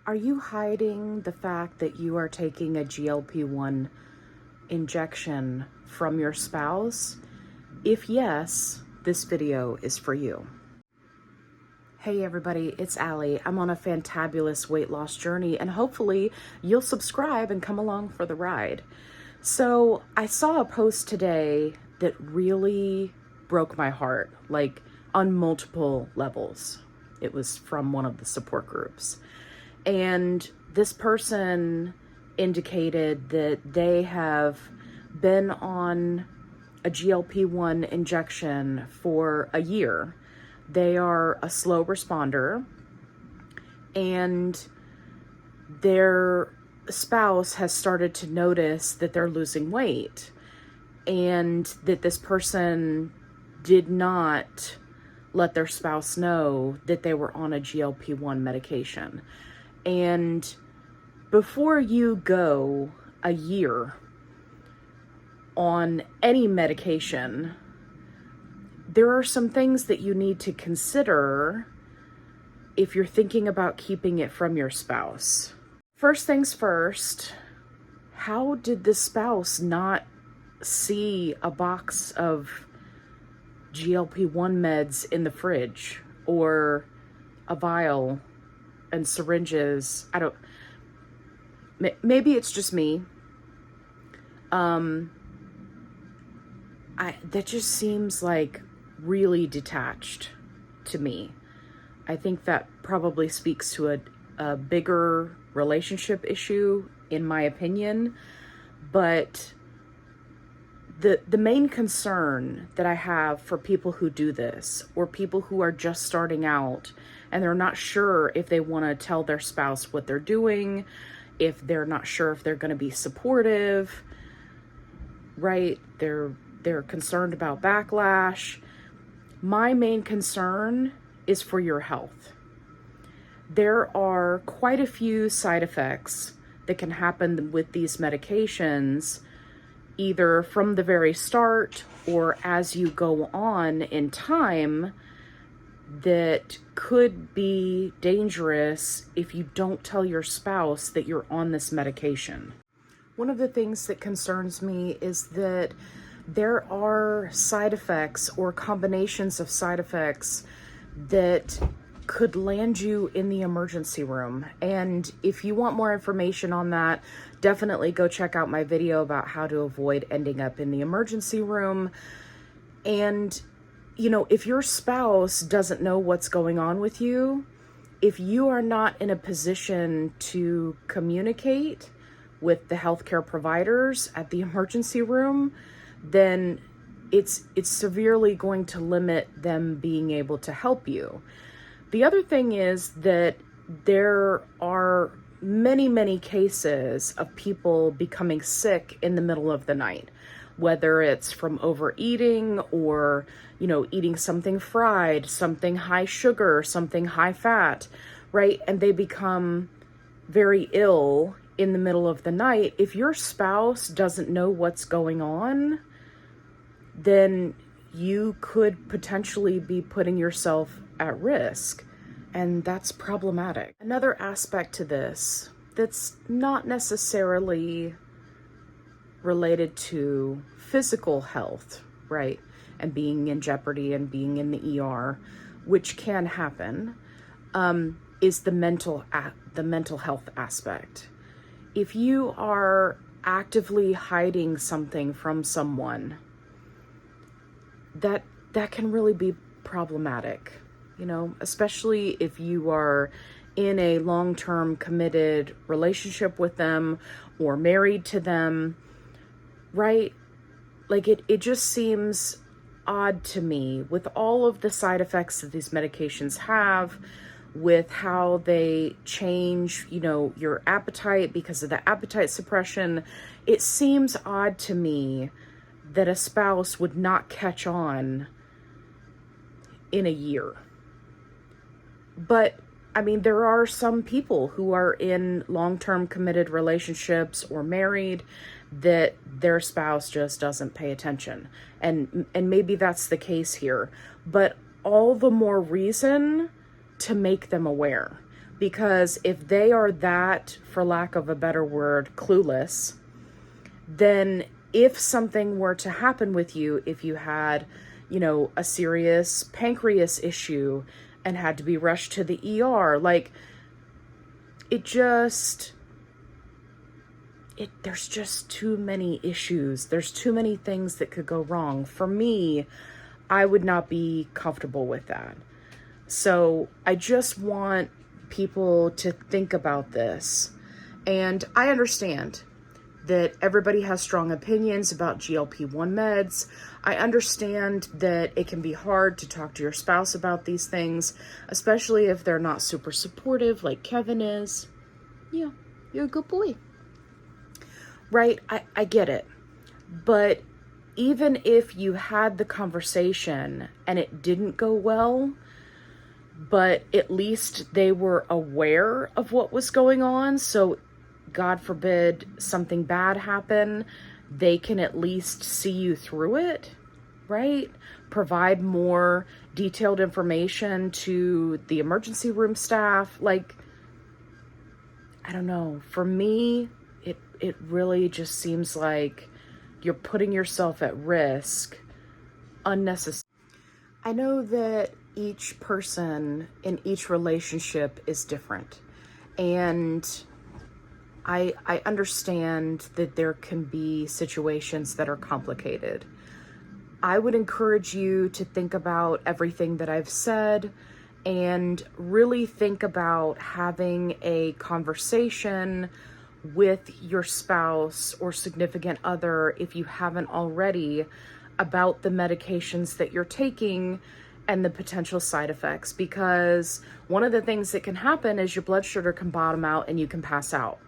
Are you hiding the fact that you are taking a GLP-1 injection from your spouse? If yes, this video is for you. Hey everybody, it's Allie. I'm on a fantabulous weight loss journey and hopefully you'll subscribe and come along for the ride. So I saw a post today that really broke my heart, like on multiple levels. It was from one of the support groups. And this person indicated that they have been on a GLP-1 injection for a year. They are a slow responder, and their spouse has started to notice that they're losing weight, and that this person did not let their spouse know that they were on a GLP-1 medication. And before you go a year on any medication, there are some things that you need to consider if you're thinking about keeping it from your spouse. First things first, how did the spouse not see a box of GLP-1 meds in the fridge or a vial and syringes? Maybe it's just me. That just seems like really detached to me. I think that probably speaks to a bigger relationship issue, in my opinion. But the main concern that I have for people who do this, or people who are just starting out and they're not sure if they want to tell their spouse what they're doing, if they're not sure if they're going to be supportive, right? They're concerned about backlash. My main concern is for your health. There are quite a few side effects that can happen with these medications, either from the very start or as you go on in time, that could be dangerous if you don't tell your spouse that you're on this medication. One of the things that concerns me is that there are side effects or combinations of side effects that could land you in the emergency room. And if you want more information on that, definitely go check out my video about how to avoid ending up in the emergency room. And, you know, if your spouse doesn't know what's going on with you, if you are not in a position to communicate with the healthcare providers at the emergency room, then it's severely going to limit them being able to help you. The other thing is that there are many, many cases of people becoming sick in the middle of the night, whether it's from overeating or, you know, eating something fried, something high sugar, something high fat, right? And they become very ill in the middle of the night. If your spouse doesn't know what's going on, then you could potentially be putting yourself at risk, and that's problematic. Another aspect to this that's not necessarily related to physical health, right, and being in jeopardy and being in the ER, which can happen, is the mental health aspect. If you are actively hiding something from someone, that can really be problematic, you know, especially if you are in a long-term committed relationship with them or married to them, right? Like it just seems odd to me with all of the side effects that these medications have, with how they change, you know, your appetite because of the appetite suppression. It seems odd to me that a spouse would not catch on in a year. But I mean, there are some people who are in long-term committed relationships or married that their spouse just doesn't pay attention. And maybe that's the case here, but all the more reason to make them aware. Because if they are that, for lack of a better word, clueless, then if something were to happen with you, if you had, a serious pancreas issue and had to be rushed to the ER, like, there's just too many issues. There's too many things that could go wrong. For me, I would not be comfortable with that. So I just want people to think about this. And I understand that everybody has strong opinions about GLP-1 meds. I understand that it can be hard to talk to your spouse about these things, especially if they're not super supportive like Kevin is. Yeah, you're a good boy. Right? I get it. But even if you had the conversation and it didn't go well, but at least they were aware of what was going on, so God forbid something bad happen, they can at least see you through it, right? Provide more detailed information to the emergency room staff. Like, I don't know. For me, it really just seems like you're putting yourself at risk unnecessarily. I know that each person in each relationship is different, and I understand that there can be situations that are complicated. I would encourage you to think about everything that I've said and really think about having a conversation with your spouse or significant other, if you haven't already, about the medications that you're taking and the potential side effects. Because one of the things that can happen is your blood sugar can bottom out and you can pass out.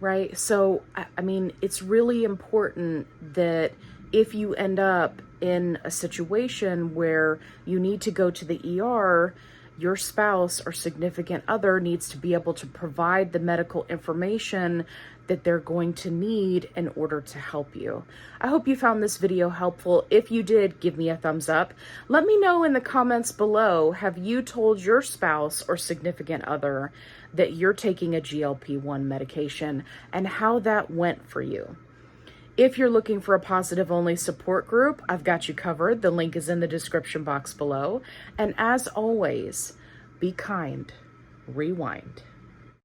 Right? So, I mean, it's really important that if you end up in a situation where you need to go to the ER, your spouse or significant other needs to be able to provide the medical information that they're going to need in order to help you. I hope you found this video helpful. If you did, give me a thumbs up. Let me know in the comments below, have you told your spouse or significant other that you're taking a GLP-1 medication and how that went for you? If you're looking for a positive-only support group, I've got you covered. The link is in the description box below. And as always, be kind. Rewind.